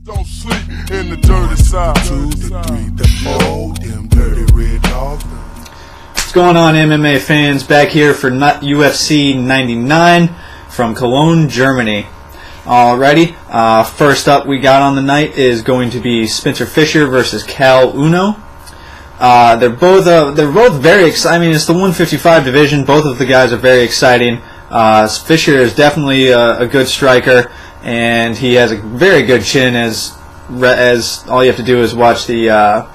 Don't sleep in the dirty side. 2 to 3, the old them dirty red dogs. What's going on, MMA fans? Back here for UFC 99 from Cologne, Germany. Alrighty, first up we got on the night is going to be Spencer Fisher versus Cal Uno. They're both very exciting. I mean, it's the 155 division. Both of the guys are very exciting. Fisher is definitely a good striker, and he has a very good chin. As all you have to do is watch the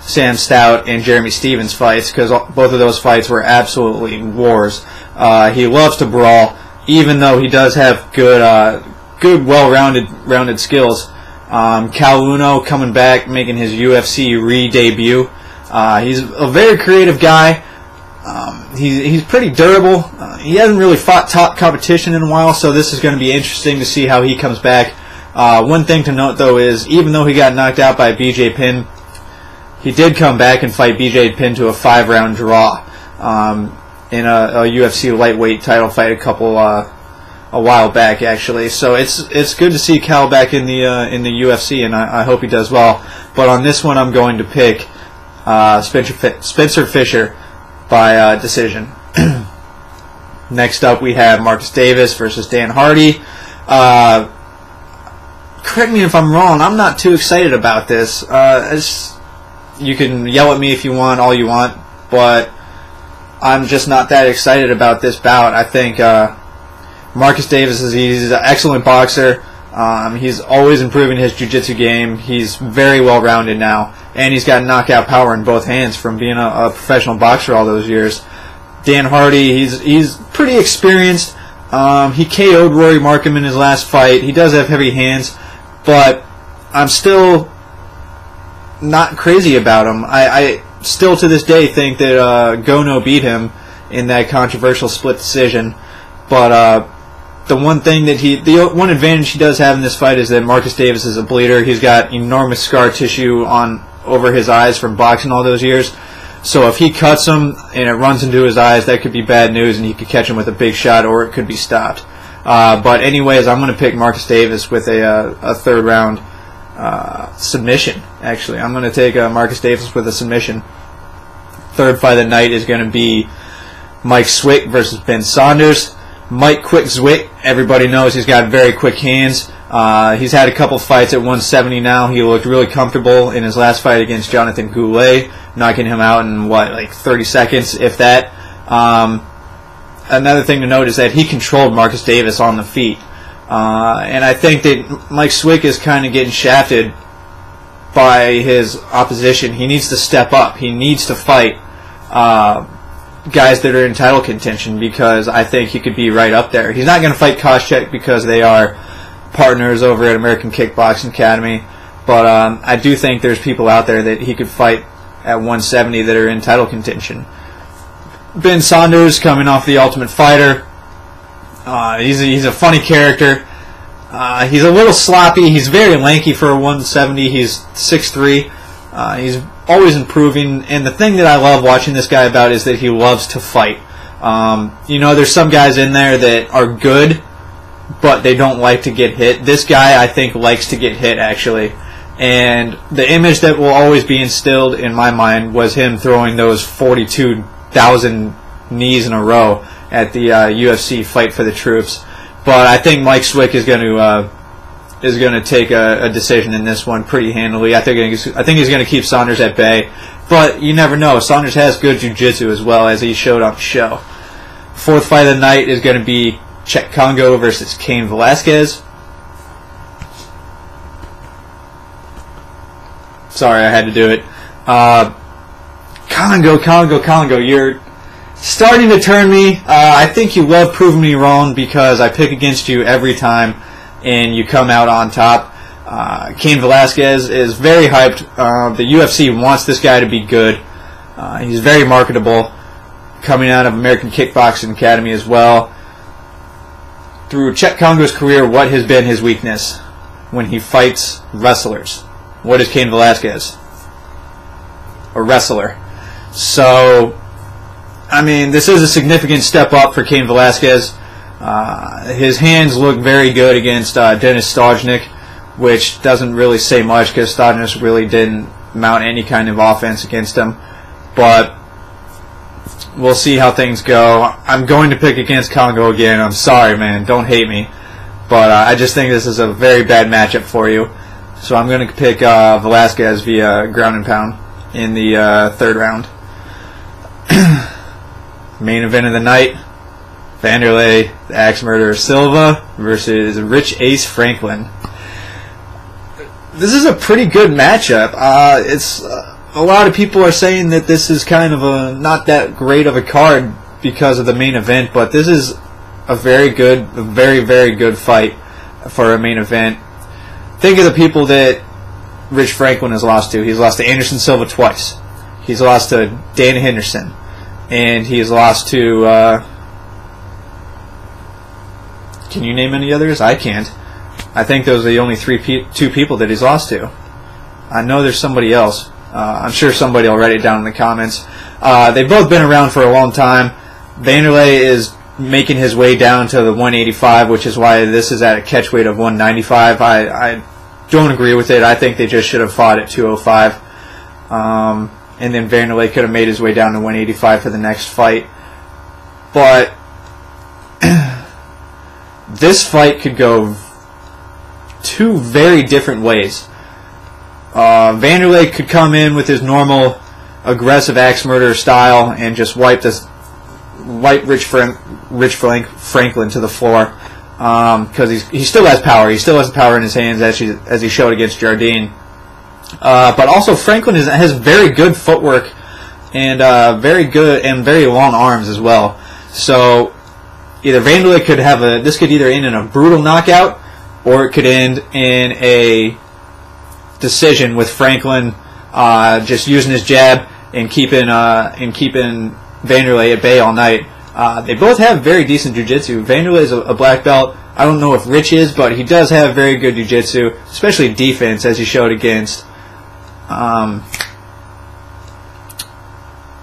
Sam Stout and Jeremy Stevens fights, because both of those fights were absolutely wars. He loves to brawl, even though he does have good, well-rounded skills. Cal Uno coming back, making his UFC re-debut. He's a very creative guy. He's pretty durable. He hasn't really fought top competition in a while, so this is going to be interesting to see how he comes back. One thing to note, though, is even though he got knocked out by BJ Penn, he did come back and fight BJ Penn to a 5-round draw in a UFC lightweight title fight a while back, actually. So it's good to see Cal back in the UFC, and I hope he does well. But on this one, I'm going to pick Spencer Fisher by decision. Next up, we have Marcus Davis versus Dan Hardy. Correct me if I'm wrong. I'm not too excited about this. You can yell at me if you want, all you want, but I'm just not that excited about this bout. I think Marcus Davis he's an excellent boxer. He's always improving his jiu-jitsu game. He's very well-rounded now, and he's got knockout power in both hands from being a professional boxer all those years. Dan Hardy, he's pretty experienced. He KO'd Rory Markham in his last fight. He does have heavy hands, but I'm still not crazy about him. I still to this day think that Gono beat him in that controversial split decision, but the one one advantage he does have in this fight is that Marcus Davis is a bleeder. He's got enormous scar tissue over his eyes from boxing all those years. So if he cuts him and it runs into his eyes, that could be bad news, and he could catch him with a big shot, or it could be stopped. But anyways, I'm going to pick Marcus Davis with a third round submission. Actually, I'm going to take Marcus Davis with a submission. Third fight of the night is going to be Mike Swick versus Ben Saunders. Mike Quick Zwick, everybody knows he's got very quick hands. He's had a couple fights at 170 now. He looked really comfortable in his last fight against Jonathan Goulet, knocking him out in, 30 seconds, if that. Another thing to note is that he controlled Marcus Davis on the feet. And I think that Mike Swick is kind of getting shafted by his opposition. He needs to step up. He needs to fight guys that are in title contention, because I think he could be right up there. He's not going to fight Koscheck because they are partners over at American Kickboxing Academy, but I do think there's people out there that he could fight at 170 that are in title contention. Ben Saunders, coming off The Ultimate Fighter, he's a funny character. He's a little sloppy. He's very lanky for a 170. He's 6'3". He's always improving, and the thing that I love watching this guy about is that he loves to fight. There's some guys in there that are good, but they don't like to get hit. This guy, I think, likes to get hit, actually. And the image that will always be instilled in my mind was him throwing those 42,000 knees in a row at the UFC Fight for the Troops. But I think Mike Swick is going to take a decision in this one pretty handily. I think he's going to keep Saunders at bay, but you never know. Saunders has good jiu-jitsu as well, as he showed on the show. Fourth fight of the night is going to be Czech Congo versus Cain Velasquez. Sorry, I had to do it. Congo, you're starting to turn me. I think you love proving me wrong, because I pick against you every time, and you come out on top. Cain Velasquez is very hyped. The UFC wants this guy to be good. He's very marketable, coming out of American Kickboxing Academy as well. Through Czech Congo's career, what has been his weakness when he fights wrestlers? What is Cain Velasquez? A wrestler. So, I mean, this is a significant step up for Cain Velasquez. His hands look very good against Denis Stojnik. which doesn't really say much because Stodness really didn't mount any kind of offense against him. But we'll see how things go. I'm going to pick against Congo again. I'm sorry, man. Don't hate me. But I just think this is a very bad matchup for you. So I'm going to pick Velasquez via ground and pound in the third round. Main event of the night, Wanderlei, the Axe Murderer Silva versus Rich Ace Franklin. This is a pretty good matchup. It's a lot of people are saying that this is kind of a not that great of a card because of the main event, but this is a very good fight for a main event. Think of the people that Rich Franklin has lost to. He's lost to Anderson Silva twice. He's lost to Dan Henderson. And he's lost to... can you name any others? I can't. I think those are the only two people that he's lost to. I know there's somebody else. I'm sure somebody will write it down in the comments. They've both been around for a long time. Wanderlei is making his way down to the 185, which is why this is at a catch weight of 195. I don't agree with it. I think they just should have fought at 205. And then Wanderlei could have made his way down to 185 for the next fight. But this fight could go two very different ways. Wanderlei could come in with his normal aggressive axe murderer style and just wipe Rich Franklin to the floor because he still has power. He still has the power in his hands as he showed against Jardine. But also Franklin has very good footwork and very long arms as well. So either Wanderlei could have this could either end in a brutal knockout or it could end in a decision with Franklin just using his jab and keeping Wanderlei at bay all night. They both have very decent jiu-jitsu. Wanderlei is a black belt. I don't know if Rich is, but he does have very good jiu-jitsu, especially defense, as he showed against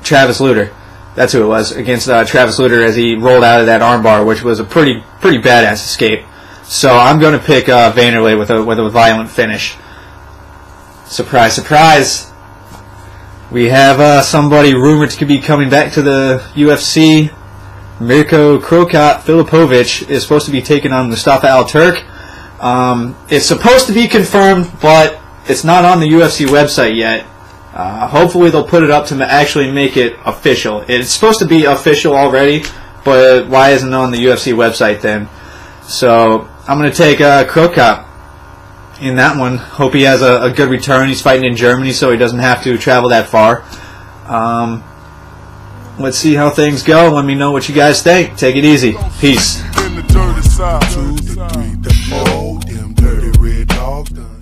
Travis Lutter. That's who it was, against Travis Lutter as he rolled out of that armbar, which was a pretty badass escape. So I'm going to pick Wanderlei with a violent finish. Surprise, surprise. We have somebody rumored to be coming back to the UFC. Mirko Krokat Filipovic is supposed to be taking on Mustafa Al-Turk. It's supposed to be confirmed, but it's not on the UFC website yet. Hopefully they'll put it up to actually make it official. It's supposed to be official already, but why isn't it on the UFC website then? So I'm going to take Krokat in that one. Hope he has a good return. He's fighting in Germany, so he doesn't have to travel that far. Let's see how things go. Let me know what you guys think. Take it easy. Peace. In the dirty side. 2 to 3, the old, them dirty red dogs done.